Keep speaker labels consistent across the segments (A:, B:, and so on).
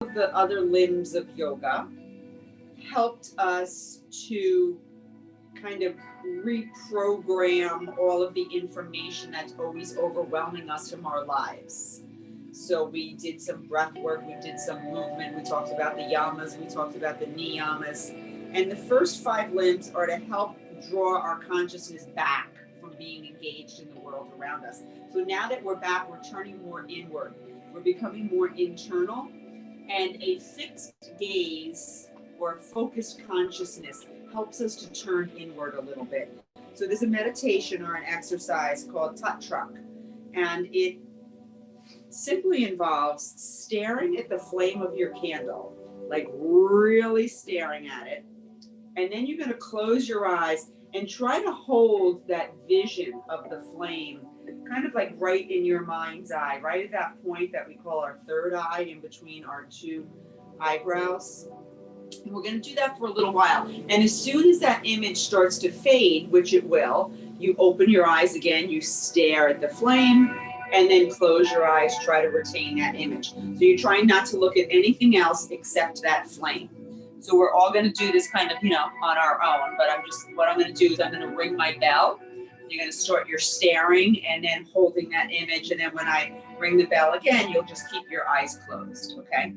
A: of the other limbs of yoga helped us to kind of reprogram all of the information that's always overwhelming us from our lives. So we did some breath work, we did some movement, we talked about the yamas, we talked about the niyamas. And the first five limbs are to help draw our consciousness back from being engaged in the world around us. So now that we're back, we're turning more inward. We're becoming more internal, and a fixed gaze or focused consciousness helps us to turn inward a little bit. So there's a meditation or an exercise called Tatra, and it simply involves staring at the flame of your candle, like really staring at it. And then you're going to close your eyes and try to hold that vision of the flame kind of like right in your mind's eye, right at that point that we call our third eye in between our two eyebrows. And we're going to do that for a little while. And as soon as that image starts to fade, which it will, you open your eyes again, you stare at the flame, and then close your eyes, try to retain that image. So you're trying not to look at anything else except that flame. So we're all going to do this kind of, on our own, but what I'm going to do is I'm going to ring my bell. You're going to start your staring and then holding that image. And then when I ring the bell again, you'll just keep your eyes closed, okay?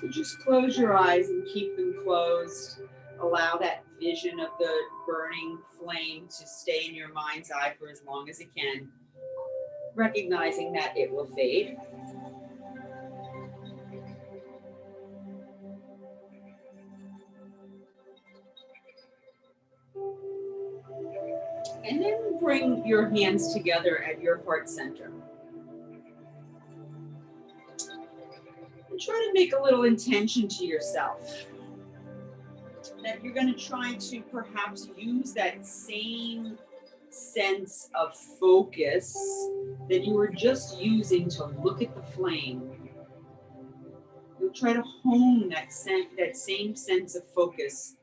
A: So just close your eyes and keep them closed. Allow that vision of the burning flame to stay in your mind's eye for as long as it can, recognizing that it will fade. And then bring your hands together at your heart center. And try to make a little intention to yourself that you're going to try to perhaps use that same sense of focus that you were just using to look at the flame. You'll try to hone that same sense of focus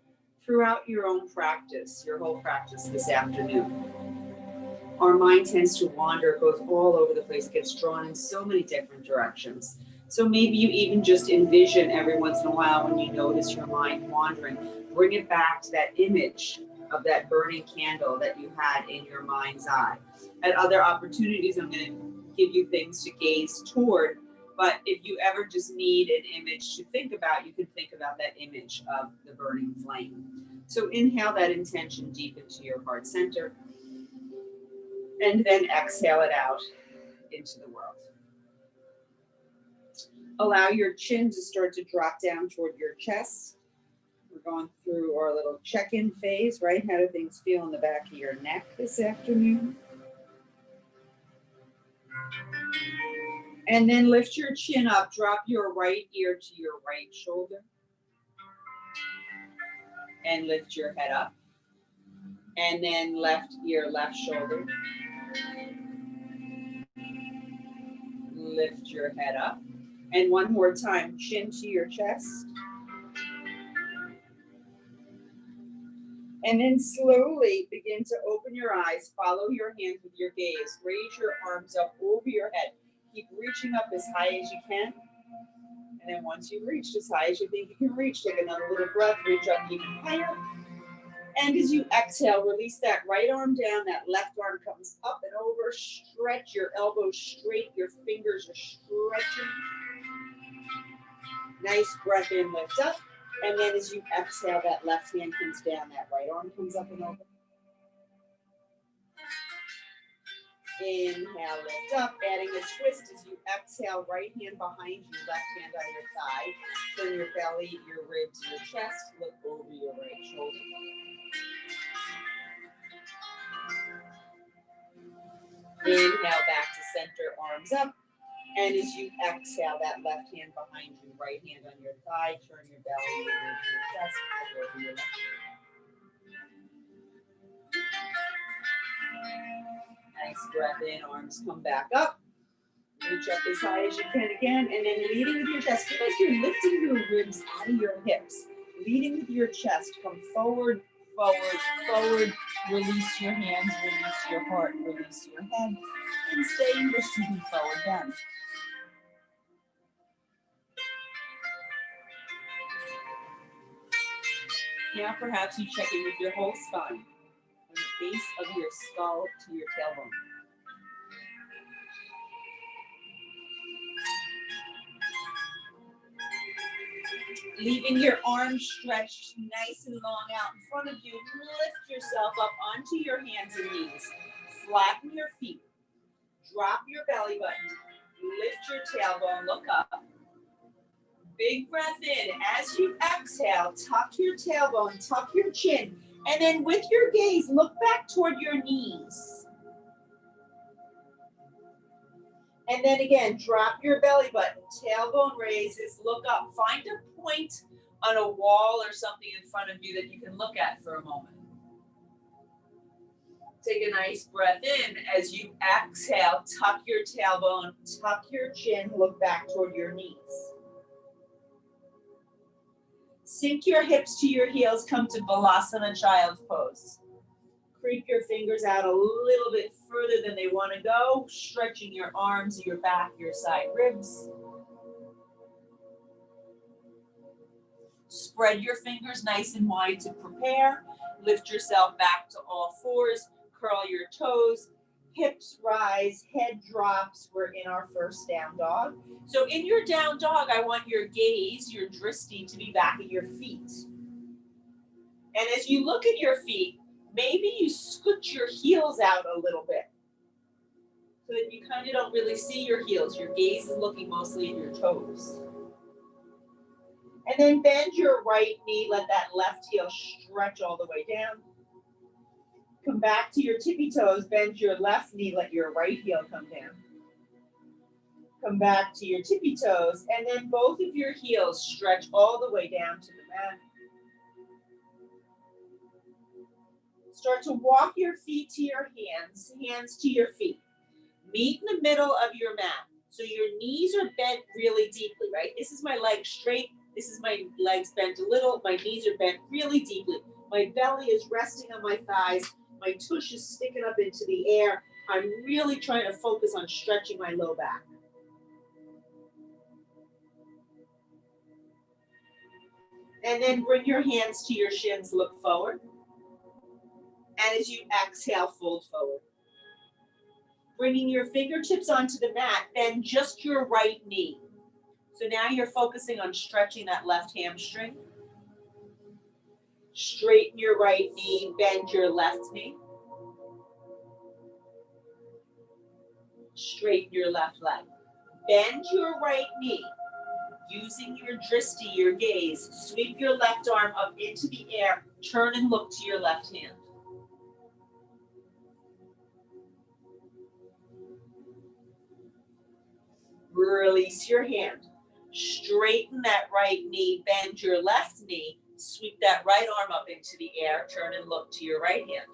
A: throughout your own practice, your whole practice this afternoon. Our mind tends to wander, it goes all over the place, gets drawn in so many different directions. So maybe you even just envision every once in a while when you notice your mind wandering, bring it back to that image of that burning candle that you had in your mind's eye. At other opportunities, I'm going to give you things to gaze toward, but if you ever just need an image to think about, you can think about that image of the burning flame. So inhale that intention deep into your heart center, and then exhale it out into the world. Allow your chin to start to drop down toward your chest. We're going through our little check-in phase, right? How do things feel in the back of your neck this afternoon? And then lift your chin up, drop your right ear to your right shoulder. And lift your head up. And then left ear, left shoulder. Lift your head up. And one more time, chin to your chest. And then slowly begin to open your eyes, follow your hands with your gaze, raise your arms up over your head. Keep reaching up as high as you can. And then once you've reached as high as you think you can reach, take another little breath, reach up even higher. And as you exhale, release that right arm down, that left arm comes up and over, stretch your elbows straight, your fingers are stretching. Nice breath in, lift up. And then as you exhale, that left hand comes down, that right arm comes up and over. Inhale, lift up, adding a twist as you exhale, right hand behind you, left hand on your thigh. Turn your belly, your ribs, your chest, look over your right shoulder. Inhale, back to center, arms up. And as you exhale, that left hand behind you, right hand on your thigh, turn your belly, your ribs, your chest, look over your left shoulder. Nice breath in, arms come back up. Reach up as high as you can again, and then leading with your chest. Feel like you're lifting your ribs out of your hips. Leading with your chest. Come forward, forward, forward. Release your hands, release your heart, release your head. And stay in your seated forward bend. Now perhaps you check in with your whole spine. From the base of your skull to your tailbone. Leaving your arms stretched nice and long out in front of you, lift yourself up onto your hands and knees. Flatten your feet. Drop your belly button. Lift your tailbone, look up. Big breath in. As you exhale, tuck your tailbone, tuck your chin, and then with your gaze, look back toward your knees. And then again, drop your belly button, tailbone raises, look up. Find a point on a wall or something in front of you that you can look at for a moment. Take a nice breath in. As you exhale, tuck your tailbone, tuck your chin, look back toward your knees. Sink your hips to your heels, come to Balasana Child's Pose. Creep your fingers out a little bit further than they want to go, stretching your arms, your back, your side ribs. Spread your fingers nice and wide to prepare. Lift yourself back to all fours. Curl your toes. Hips rise, head drops. We're in our first down dog. So in your down dog, I want your gaze, your drishti, to be back at your feet. And as you look at your feet, maybe you scoot your heels out a little bit so that you kind of don't really see your heels. Your gaze is looking mostly at your toes. And then bend your right knee, let that left heel stretch all the way down. Come back to your tippy toes, bend your left knee, let your right heel come down. Come back to your tippy toes, and then both of your heels stretch all the way down to the mat. Start to walk your feet to your hands, hands to your feet. Meet in the middle of your mat. So your knees are bent really deeply, right? This is my leg straight. This is my legs bent a little. My knees are bent really deeply. My belly is resting on my thighs. My tush is sticking up into the air. I'm really trying to focus on stretching my low back. And then bring your hands to your shins, look forward. And as you exhale, fold forward. Bringing your fingertips onto the mat, bend just your right knee. So now you're focusing on stretching that left hamstring. Straighten your right knee, bend your left knee. Straighten your left leg. Bend your right knee. Using your drishti, your gaze, sweep your left arm up into the air, turn and look to your left hand. Release your hand. Straighten that right knee, bend your left knee, sweep that right arm up into the air, turn and look to your right hand.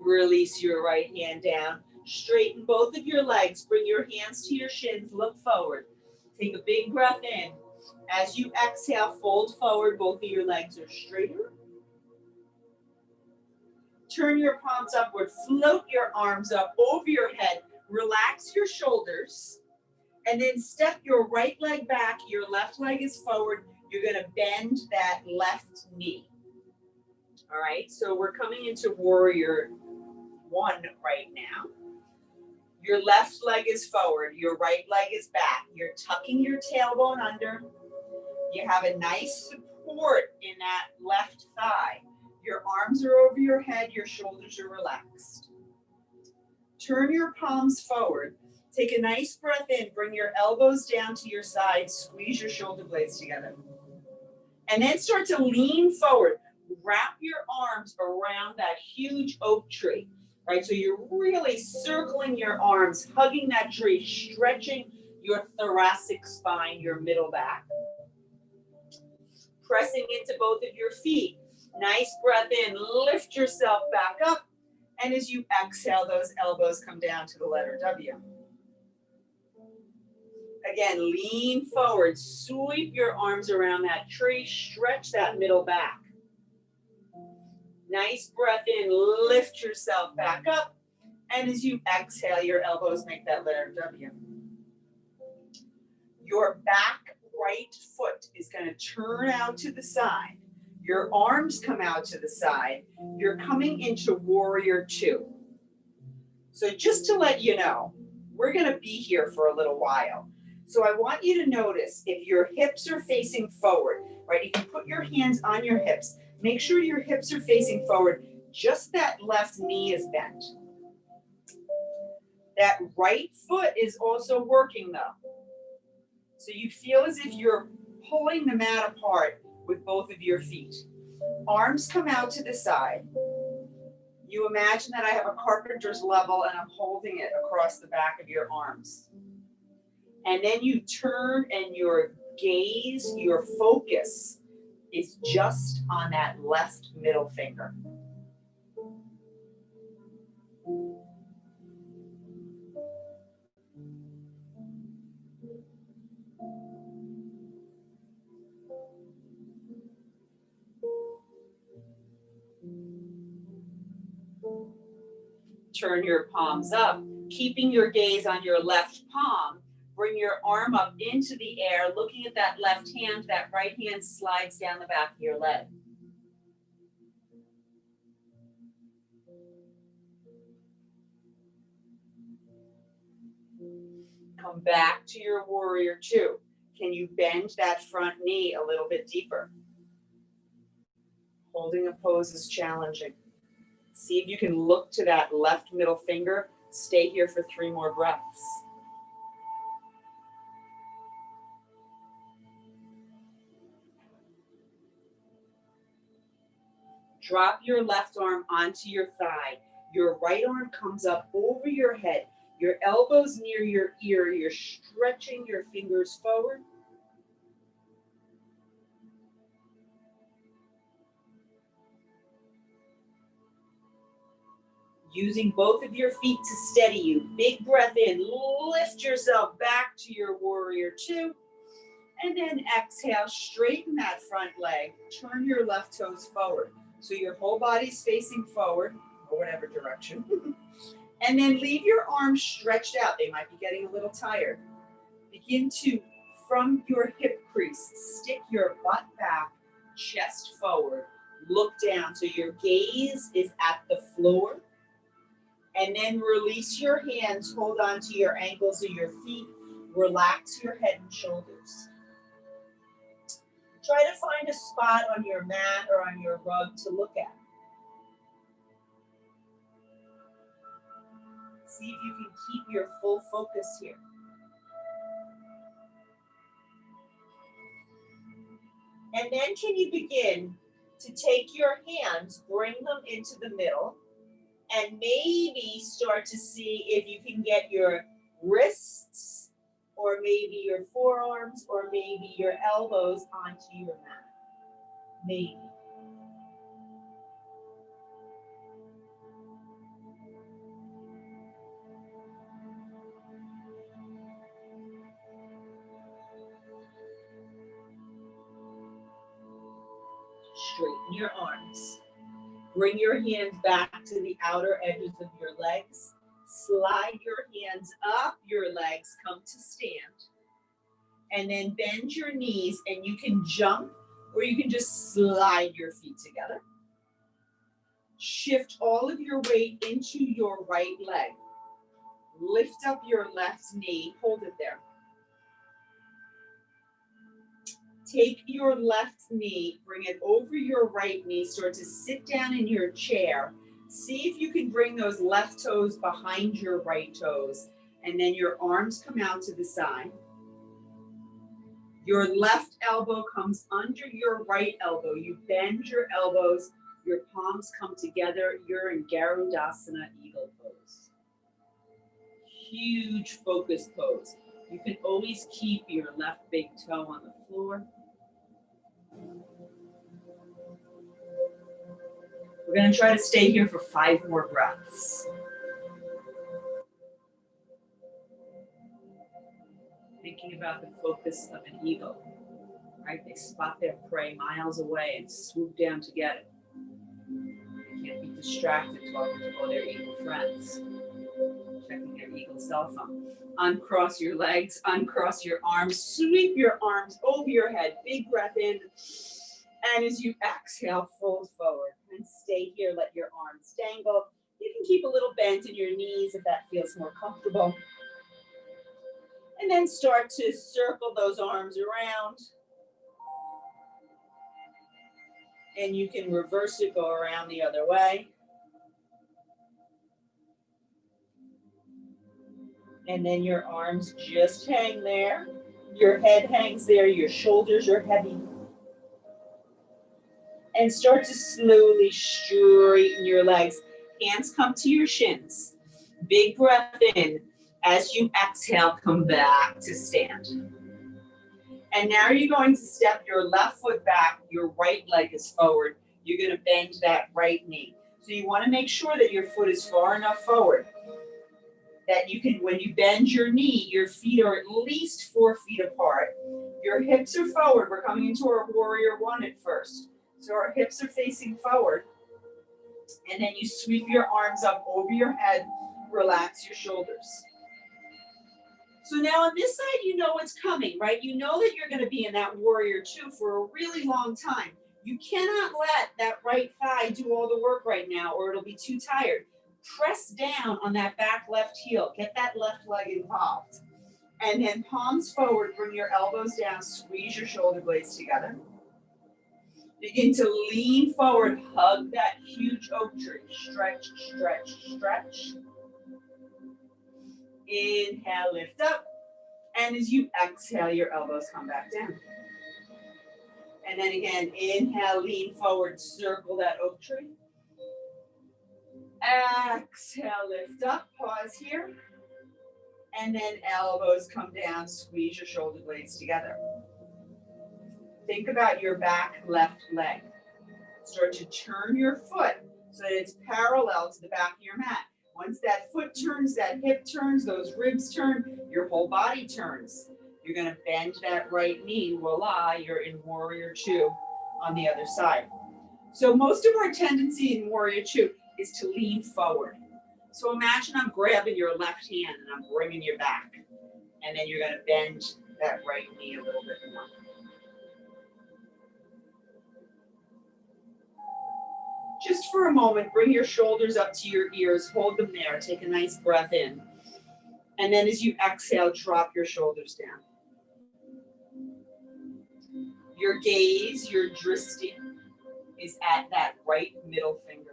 A: Release your right hand down. Straighten both of your legs, bring your hands to your shins, look forward. Take a big breath in. As you exhale, fold forward, both of your legs are straighter. Turn your palms upward, float your arms up over your head, Relax your shoulders and then step your right leg back. Your left leg is forward. You're going to bend that left knee. All right, so we're coming into warrior one right now. Your left leg is forward. Your right leg is back. You're tucking your tailbone under. You have a nice support in that left thigh. Your arms are over your head. Your shoulders are relaxed. Turn your palms forward. Take a nice breath in. Bring your elbows down to your sides. Squeeze your shoulder blades together. And then start to lean forward. Wrap your arms around that huge oak tree. Right, so you're really circling your arms, hugging that tree, stretching your thoracic spine, your middle back. Pressing into both of your feet. Nice breath in, lift yourself back up. And as you exhale, those elbows come down to the letter W. Again, lean forward, sweep your arms around that tree, stretch that middle back. Nice breath in, lift yourself back up. And as you exhale, your elbows make that letter W. Your back right foot is going to turn out to the side. Your arms come out to the side. You're coming into warrior two. So just to let you know, we're going to be here for a little while. So I want you to notice if your hips are facing forward, right? If you put your hands on your hips, make sure your hips are facing forward. Just that left knee is bent. That right foot is also working though. So you feel as if you're pulling the mat apart with both of your feet. Arms come out to the side. You imagine that I have a carpenter's level and I'm holding it across the back of your arms. And then you turn and your gaze, your focus is just on that left middle finger. Turn your palms up, keeping your gaze on your left palm. Bring your arm up into the air, looking at that left hand. That right hand slides down the back of your leg. Come back to your warrior two. Can you bend that front knee a little bit deeper? Holding a pose is challenging. See if you can look to that left middle finger. Stay here for 3 more breaths. Drop your left arm onto your thigh. Your right arm comes up over your head. Your elbows near your ear. You're stretching your fingers forward. Using both of your feet to steady you. Big breath in. Lift yourself back to your warrior two. And then exhale, straighten that front leg. Turn your left toes forward. So your whole body's facing forward, or whatever direction. And then leave your arms stretched out. They might be getting a little tired. Begin to, from your hip crease, stick your butt back, chest forward, look down. So your gaze is at the floor. And then release your hands, hold on to your ankles or your feet. Relax your head and shoulders. Try to find a spot on your mat or on your rug to look at. See if you can keep your full focus here. And then can you begin to take your hands, bring them into the middle, and maybe start to see if you can get your wrists or maybe your forearms or maybe your elbows onto your mat. Maybe. Straighten your arms. Bring your hands back to the outer edges of your legs. Slide your hands up your legs, come to stand. And then bend your knees, and you can jump or you can just slide your feet together. Shift all of your weight into your right leg. Lift up your left knee, hold it there. Take your left knee, bring it over your right knee, start to sit down in your chair. See if you can bring those left toes behind your right toes, and then your arms come out to the side. Your left elbow comes under your right elbow. You bend your elbows, your palms come together. You're in Garudasana, eagle pose. Huge focus pose. You can always keep your left big toe on the floor. We're going to try to stay here for 5 more breaths. Thinking about the focus of an eagle, right? They spot their prey miles away and swoop down to get it. They can't be distracted talking to all their eagle friends, checking their eagle cell phone. Uncross your legs, uncross your arms, sweep your arms over your head. Big breath in. And as you exhale, fold forward and stay here. Let your arms dangle. You can keep a little bent in your knees if that feels more comfortable. And then start to circle those arms around. And you can reverse it, go around the other way. And then your arms just hang there. Your head hangs there. Your shoulders are heavy. And start to slowly straighten your legs. Hands come to your shins. Big breath in. As you exhale, come back to stand. And now you're going to step your left foot back. Your right leg is forward. You're going to bend that right knee. So you want to make sure that your foot is far enough forward that you can, when you bend your knee, your feet are at least 4 feet apart. Your hips are forward. We're coming into our warrior one at first. So our hips are facing forward. And then you sweep your arms up over your head. Relax your shoulders. So now on this side, you know what's coming, right? You know that you're going to be in that warrior two for a really long time. You cannot let that right thigh do all the work right now, or it'll be too tired. Press down on that back left heel. Get that left leg involved. And then palms forward, bring your elbows down, squeeze your shoulder blades together. Begin to lean forward, hug that huge oak tree. Stretch, stretch, stretch. Inhale, lift up. And as you exhale, your elbows come back down. And then again, inhale, lean forward, circle that oak tree. Exhale, lift up, pause here. And then elbows come down, squeeze your shoulder blades together. Think about your back left leg. Start to turn your foot so that it's parallel to the back of your mat. Once that foot turns, that hip turns, those ribs turn, your whole body turns. You're going to bend that right knee. Voila, you're in warrior two on the other side. So most of our tendency in warrior two is to lean forward. So imagine I'm grabbing your left hand and I'm bringing you back. And then you're going to bend that right knee a little bit more. Just for a moment, bring your shoulders up to your ears. Hold them there. Take a nice breath in. And then as you exhale, drop your shoulders down. Your gaze, your drishti, is at that right middle finger.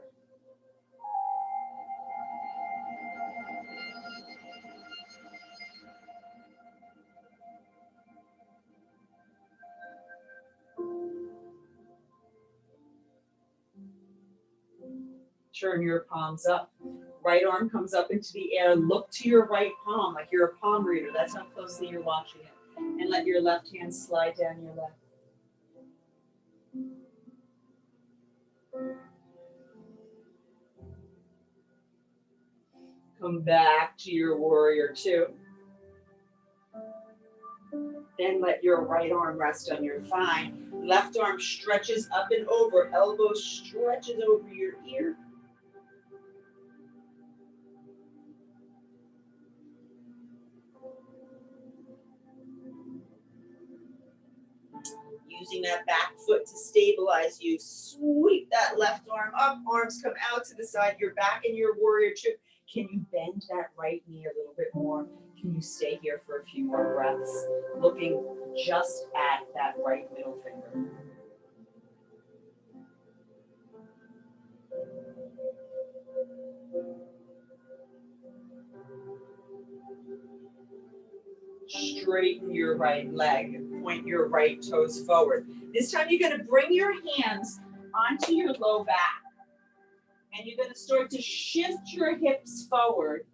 A: Turn your palms up. Right arm comes up into the air. Look to your right palm like you're a palm reader. That's how closely you're watching it. And let your left hand slide down your left. Come back to your warrior two. Then let your right arm rest on your thigh. Left arm stretches up and over. Elbow stretches over your ear. Using that back foot to stabilize you. Sweep that left arm up, arms come out to the side. You're back in your warrior two. Can you bend that right knee a little bit more? Can you stay here for a few more breaths? Looking just at that right middle finger. Straighten your right leg. Point your right toes forward. This time you're going to bring your hands onto your low back. And you're going to start to shift your hips forward.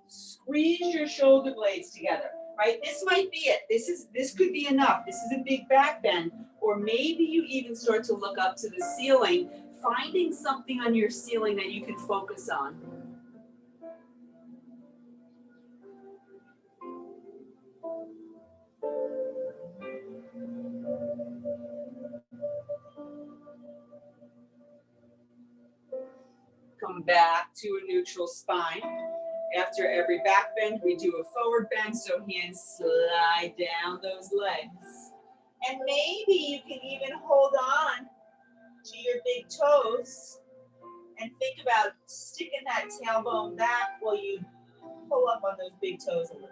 A: Squeeze your shoulder blades together, right? This might be it. This could be enough. This is a big back bend. Or maybe you even start to look up to the ceiling, finding something on your ceiling that you can focus on. Come back to a neutral spine. After every back bend, we do a forward bend, so hands slide down those legs. And maybe you can even hold on to your big toes and think about sticking that tailbone back while you pull up on those big toes a little.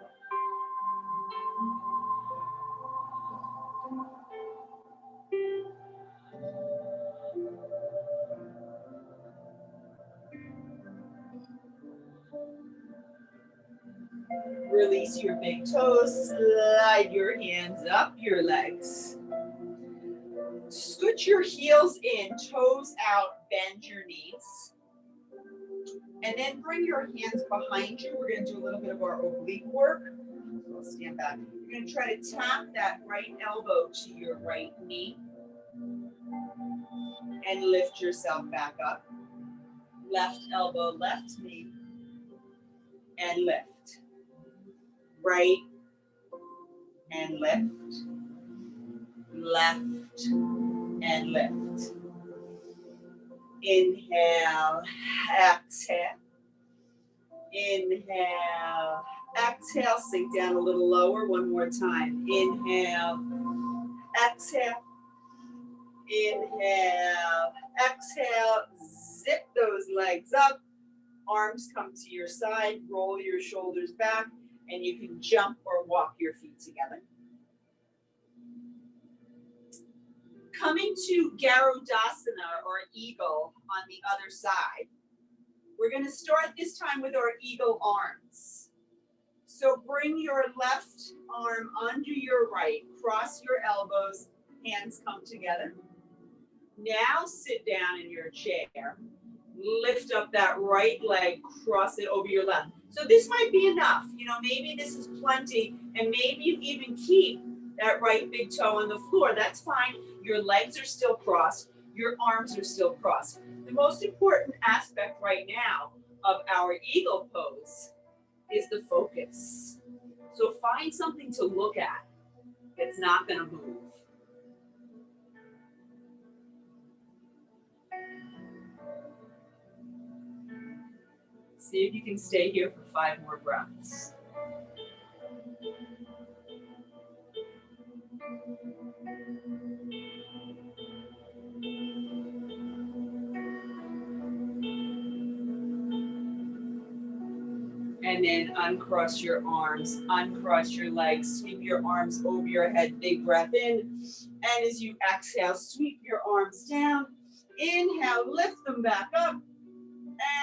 A: Release your big toes, slide your hands up your legs. Scoot your heels in, toes out, bend your knees. And then bring your hands behind you. We're going to do a little bit of our oblique work. So I'll stand back. You're going to try to tap that right elbow to your right knee. And lift yourself back up. Left elbow, left knee. And lift. Right and lift. Left and lift. Inhale, exhale. Inhale, exhale, sink down a little lower. One more time. Inhale, exhale. Inhale, exhale. Zip those legs up. Arms come to your side. Roll your shoulders back. And you can jump or walk your feet together. Coming to Garudasana or eagle on the other side. We're going to start this time with our eagle arms. So bring your left arm under your right, cross your elbows, hands come together. Now sit down in your chair. Lift up that right leg, cross it over your left. So this might be enough. You know, maybe this is plenty, and maybe you even keep that right big toe on the floor. That's fine. Your legs are still crossed. Your arms are still crossed. The most important aspect right now of our eagle pose is the focus. So find something to look at that's not going to move. See if you can stay here for 5 more breaths. And then uncross your arms, uncross your legs, sweep your arms over your head, big breath in. And as you exhale, sweep your arms down. Inhale, lift them back up.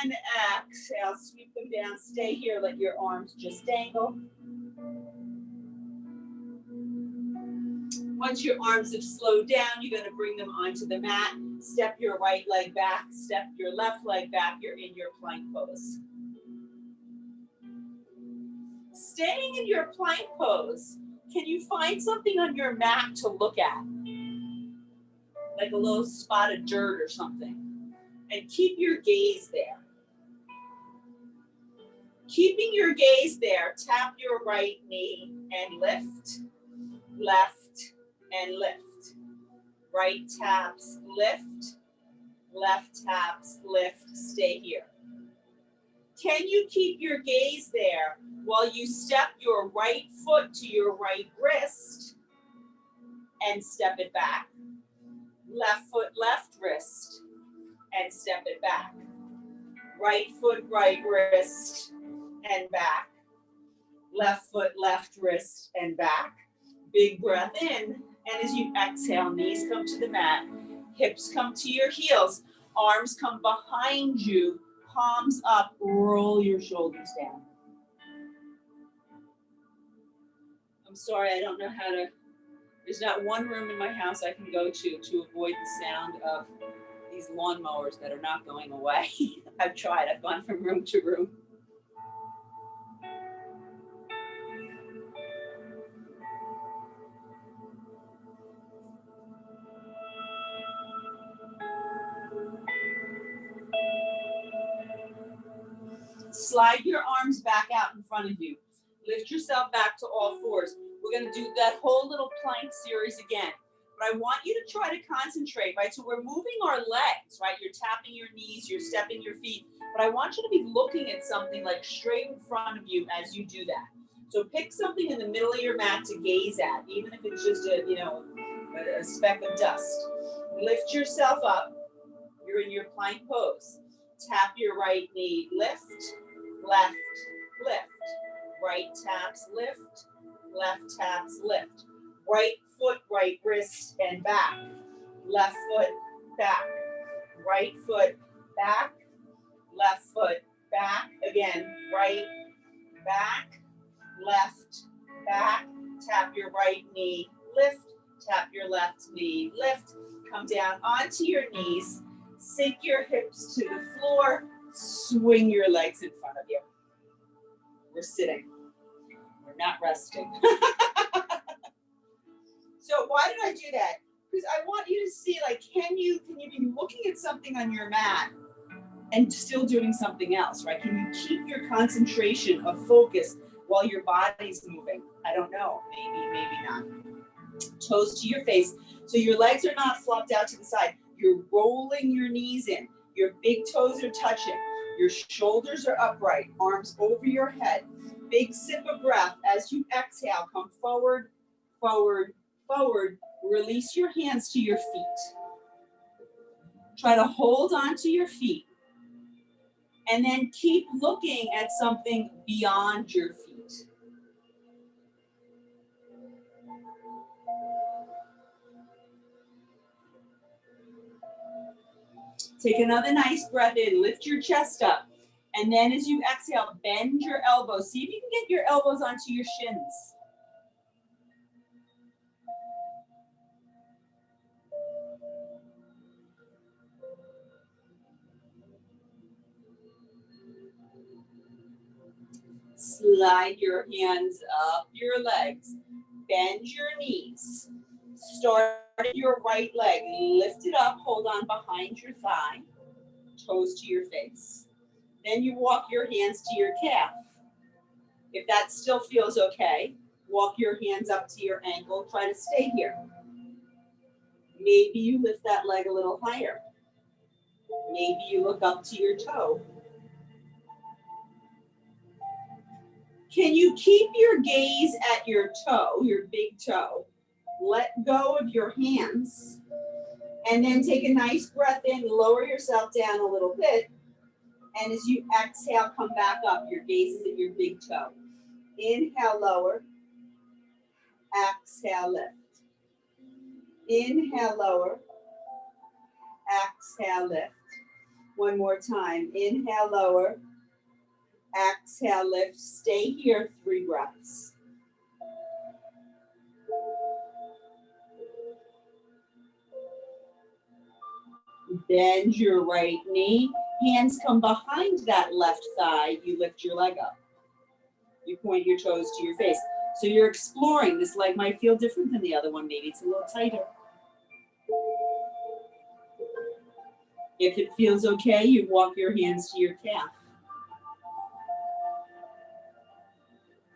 A: And exhale, sweep them down. Stay here, let your arms just dangle. Once your arms have slowed down, you're going to bring them onto the mat. Step your right leg back, step your left leg back. You're in your plank pose. Staying in your plank pose, can you find something on your mat to look at? Like a little spot of dirt or something. And keep your gaze there. Keeping your gaze there, tap your right knee and lift, left and lift. Right taps, lift, left taps, lift. Stay here. Can you keep your gaze there while you step your right foot to your right wrist and step it back. Left foot, left wrist, and step it back. Right foot, right wrist, and back. Left foot, left wrist, and back. Big breath in, and as you exhale, knees come to the mat, hips come to your heels, arms come behind you, palms up, roll your shoulders down. I'm sorry, I don't know how to, there's not one room in my house I can go to avoid the sound of these lawnmowers that are not going away. I've tried, I've gone from room to room. Slide your arms back out in front of you. Lift yourself back to all fours. We're going to do that whole little plank series again. But I want you to try to concentrate, right? So we're moving our legs, right? You're tapping your knees, you're stepping your feet. But I want you to be looking at something like straight in front of you as you do that. So pick something in the middle of your mat to gaze at, even if it's just a speck of dust. Lift yourself up. You're in your plank pose. Tap your right knee, lift, left, lift. Right taps, lift, left taps, lift. Right foot, right wrist, and back. Left foot, back. Right foot, back. Left foot, back. Again, right, back, left, back. Tap your right knee, lift. Tap your left knee, lift. Come down onto your knees. Sink your hips to the floor. Swing your legs in front of you. We're sitting. We're not resting. So why did I do that? Because I want you to see, like, can you be looking at something on your mat and still doing something else, right? Can you keep your concentration of focus while your body's moving? I don't know, maybe not. Toes to your face. So your legs are not flopped out to the side. You're rolling your knees in. Your big toes are touching. Your shoulders are upright. Arms over your head. Big sip of breath. As you exhale, come forward, forward, forward. Release your hands to your feet. Try to hold on to your feet. And then keep looking at something beyond your feet. Take another nice breath in, lift your chest up. And then as you exhale, bend your elbows. See if you can get your elbows onto your shins. Slide your hands up your legs. Bend your knees. Start at your right leg. Lift it up, hold on behind your thigh. Toes to your face. Then you walk your hands to your calf. If that still feels okay, walk your hands up to your ankle. Try to stay here. Maybe you lift that leg a little higher. Maybe you look up to your toe. Can you keep your gaze at your toe, your big toe? Let go of your hands. And then take a nice breath in, lower yourself down a little bit. And as you exhale, come back up. Your gaze is at your big toe. Inhale, lower. Exhale, lift. Inhale, lower. Exhale, lift. One more time. Inhale, lower. Exhale, lift. Stay here, 3 breaths. Bend your right knee. Hands come behind that left thigh. You lift your leg up. You point your toes to your face. So you're exploring. This leg might feel different than the other one. Maybe it's a little tighter. If it feels okay, you walk your hands to your calf.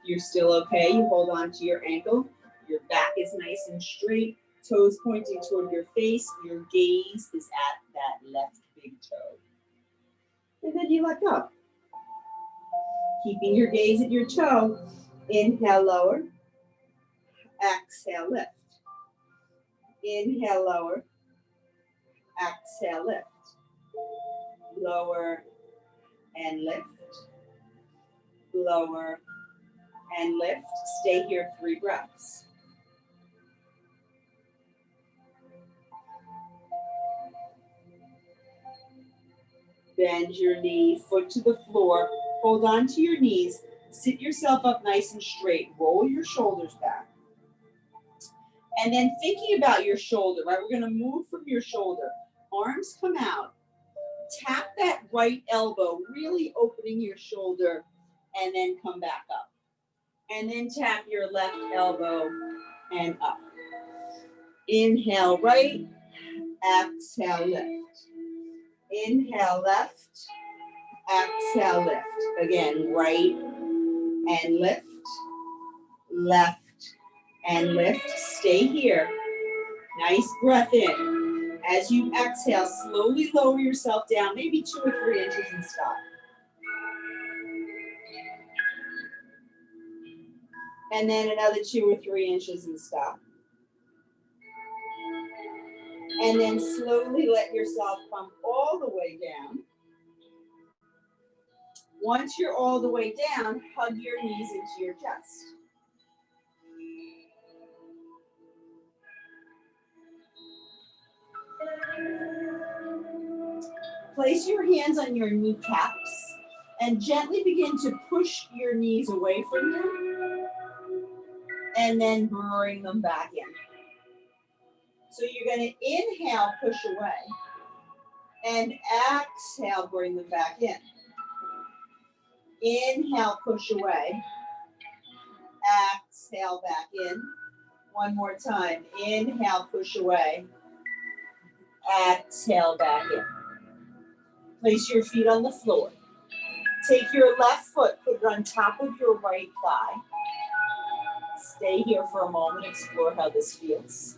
A: If you're still okay, you hold on to your ankle. Your back is nice and straight. Toes pointing toward your face. Your gaze is at that left big toe. And then you let go. Keeping your gaze at your toe. Inhale, lower. Exhale, lift. Inhale, lower. Exhale, lift. Lower and lift. Lower and lift. Stay here 3 breaths. Bend your knee, foot to the floor. Hold on to your knees. Sit yourself up nice and straight. Roll your shoulders back. And then thinking about your shoulder, right? We're going to move from your shoulder. Arms come out. Tap that right elbow, really opening your shoulder, and then come back up. And then tap your left elbow and up. Inhale right, exhale lift. Inhale left, exhale lift. Again, right and lift, left and lift. Stay here. Nice breath in. As you exhale, slowly lower yourself down, maybe 2 or 3 inches and stop. And then another 2 or 3 inches and stop. And then slowly let yourself come all the way down. Once you're all the way down, hug your knees into your chest. Place your hands on your kneecaps and gently begin to push your knees away from you and then bring them back in. So you're going to inhale, push away, and exhale, bring them back in. Inhale, push away, exhale, back in. One more time. Inhale, push away, exhale, back in. Place your feet on the floor. Take your left foot, put it on top of your right thigh. Stay here for a moment, explore how this feels.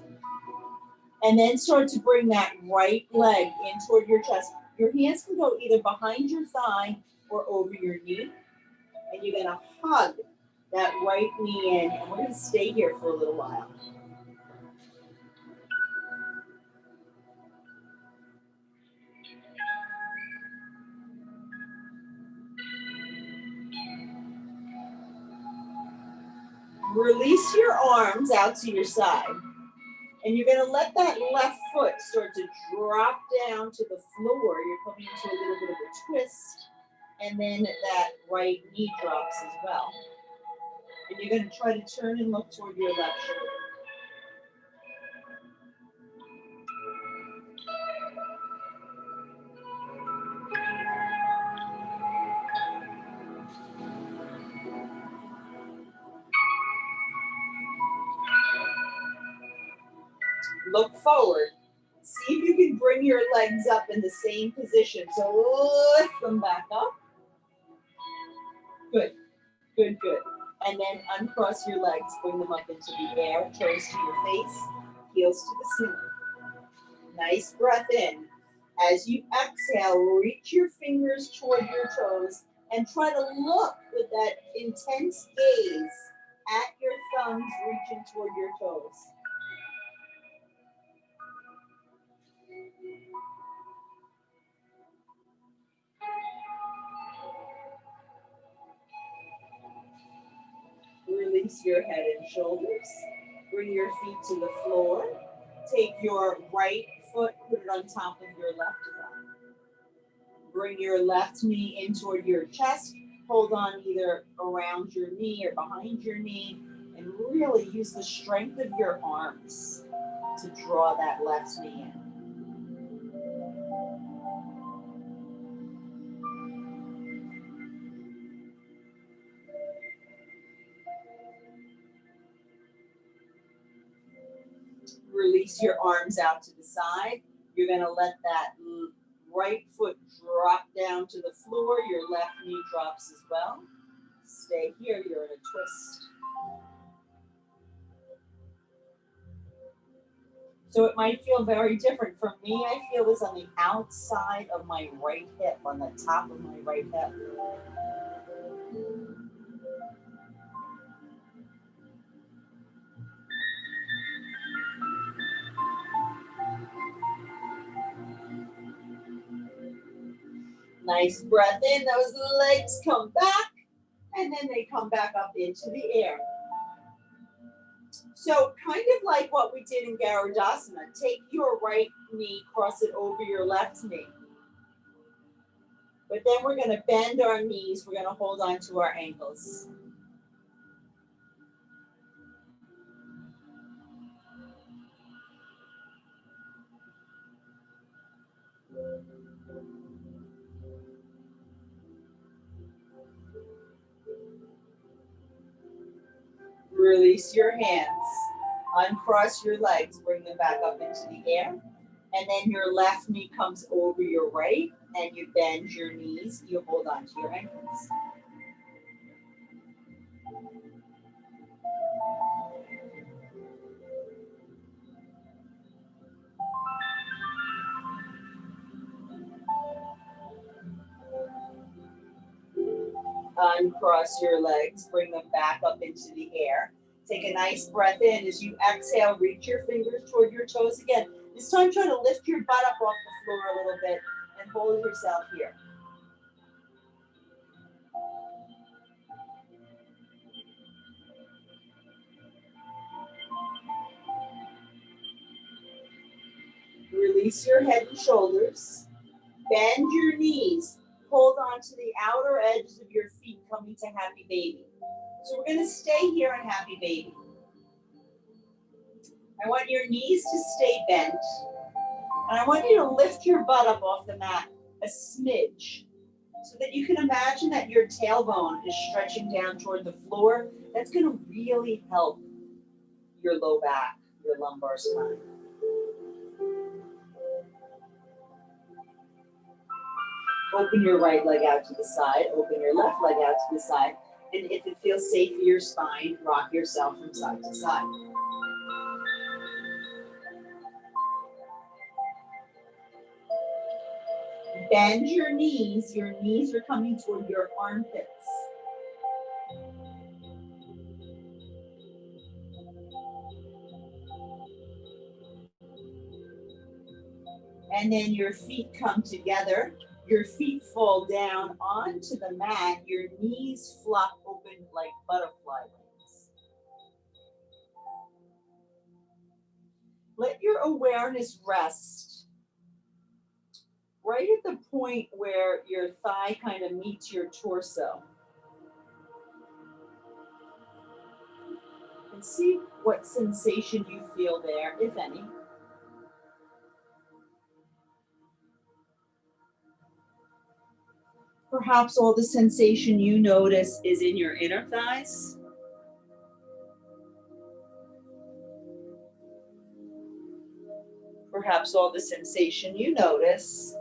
A: And then start to bring that right leg in toward your chest. Your hands can go either behind your thigh or over your knee. And you're gonna hug that right knee in, and we're gonna stay here for a little while. Release your arms out to your side. And you're going to let that left foot start to drop down to the floor. You're coming into a little bit of a twist. And then that right knee drops as well. And you're going to try to turn and look toward your left shoulder. Look forward. See if you can bring your legs up in the same position. So lift them back up. Good, good, good. And then uncross your legs, bring them up into the air, toes to your face, heels to the ceiling. Nice breath in. As you exhale, reach your fingers toward your toes and try to look with that intense gaze at your thumbs reaching toward your toes. Release your head and shoulders. Bring your feet to the floor. Take your right foot, put it on top of your left thigh. Bring your left knee in toward your chest. Hold on either around your knee or behind your knee. And really use the strength of your arms to draw that left knee in. Release your arms out to the side. You're going to let that right foot drop down to the floor. Your left knee drops as well. Stay here. You're in a twist. So it might feel very different. For me, I feel this on the outside of my right hip, on the top of my right hip. Nice breath in, those legs come back, and then they come back up into the air. So kind of like what we did in Garudasana, take your right knee, cross it over your left knee. But then we're going to bend our knees, we're going to hold on to our ankles. Release your hands. Uncross your legs, bring them back up into the air. And then your left knee comes over your right, and you bend your knees. You hold on to your ankles. Uncross your legs, bring them back up into the air. Take a nice breath in. As you exhale, reach your fingers toward your toes again. This time try to lift your butt up off the floor a little bit and hold yourself here. Release your head and shoulders. Bend your knees. Hold on to the outer edges of your feet coming to Happy Baby. So we're going to stay here in Happy Baby. I want your knees to stay bent. And I want you to lift your butt up off the mat a smidge so that you can imagine that your tailbone is stretching down toward the floor. That's going to really help your low back, your lumbar spine. Open your right leg out to the side, open your left leg out to the side, and if it feels safe for your spine, rock yourself from side to side. Bend your knees are coming toward your armpits. And then your feet come together. Your feet fall down onto the mat. Your knees flop open like butterfly wings. Let your awareness rest right at the point where your thigh kind of meets your torso. And see what sensation you feel there, if any. Perhaps all the sensation you notice is in your inner thighs. Perhaps all the sensation you notice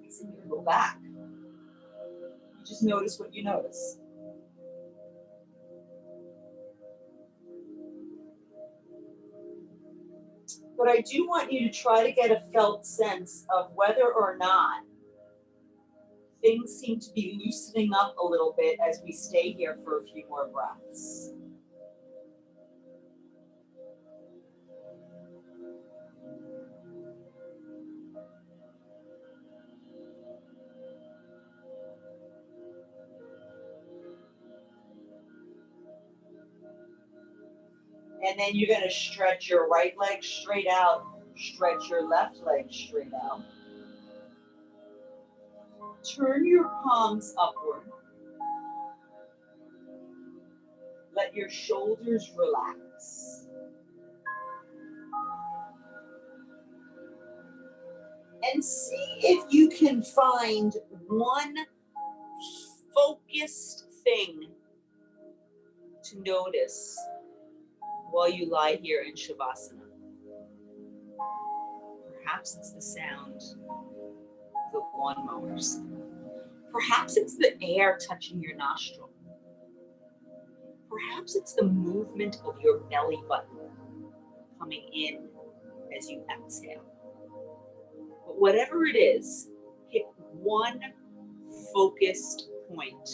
A: is in your low back. You just notice what you notice. But I do want you to try to get a felt sense of whether or not things seem to be loosening up a little bit as we stay here for a few more breaths. And then you're going to stretch your right leg straight out, stretch your left leg straight out. Turn your palms upward. Let your shoulders relax. And see if you can find one focused thing to notice while you lie here in Shavasana. Perhaps it's the sound of the lawnmowers. Perhaps it's the air touching your nostril. Perhaps it's the movement of your belly button coming in as you exhale. But whatever it is, pick one focused point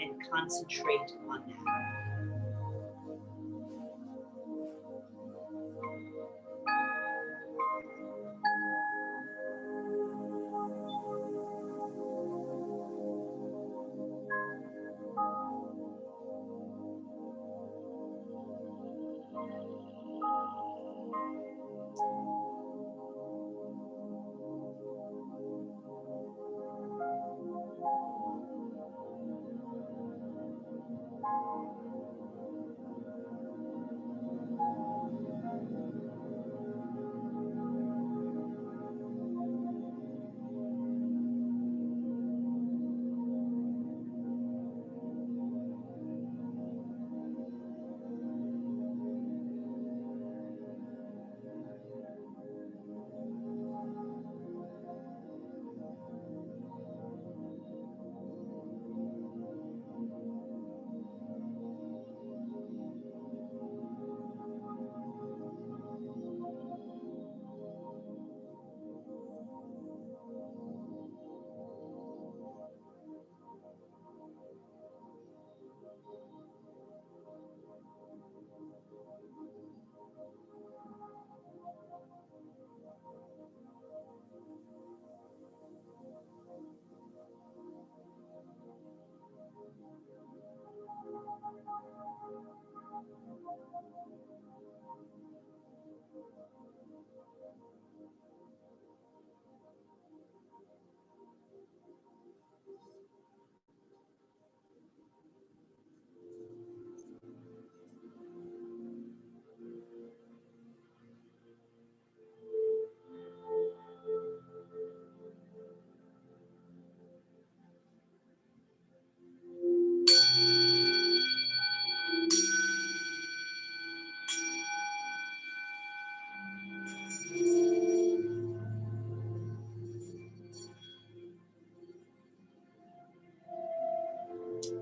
A: and concentrate on that.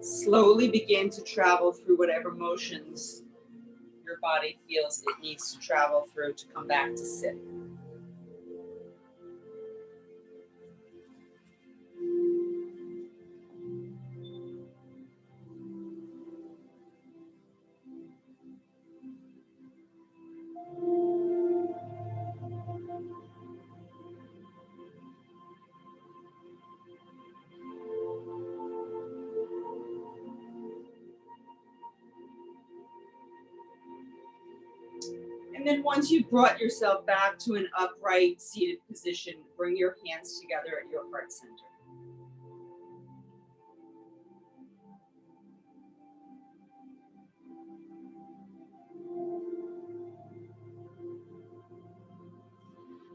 A: Slowly begin to travel through whatever motions your body feels it needs to travel through to come back to sit. And then once you've brought yourself back to an upright seated position, bring your hands together at your heart center.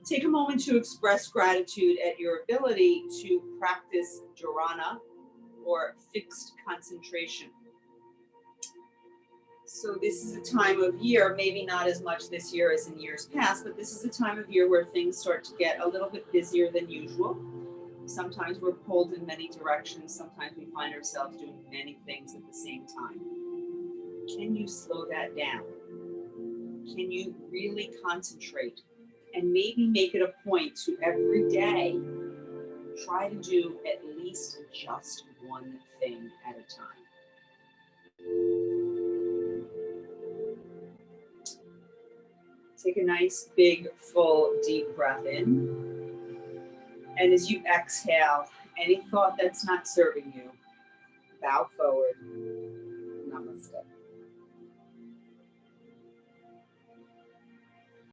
A: Take a moment to express gratitude at your ability to practice dharana, or fixed concentration. So this is a time of year, maybe not as much this year as in years past, but this is a time of year where things start to get a little bit busier than usual. Sometimes we're pulled in many directions. Sometimes we find ourselves doing many things at the same time. Can you slow that down? Can you really concentrate? And maybe make it a point to every day try to do at least just one thing at a time. Take a nice, big, full, deep breath in. And as you exhale, any thought that's not serving you, bow forward. Namaste.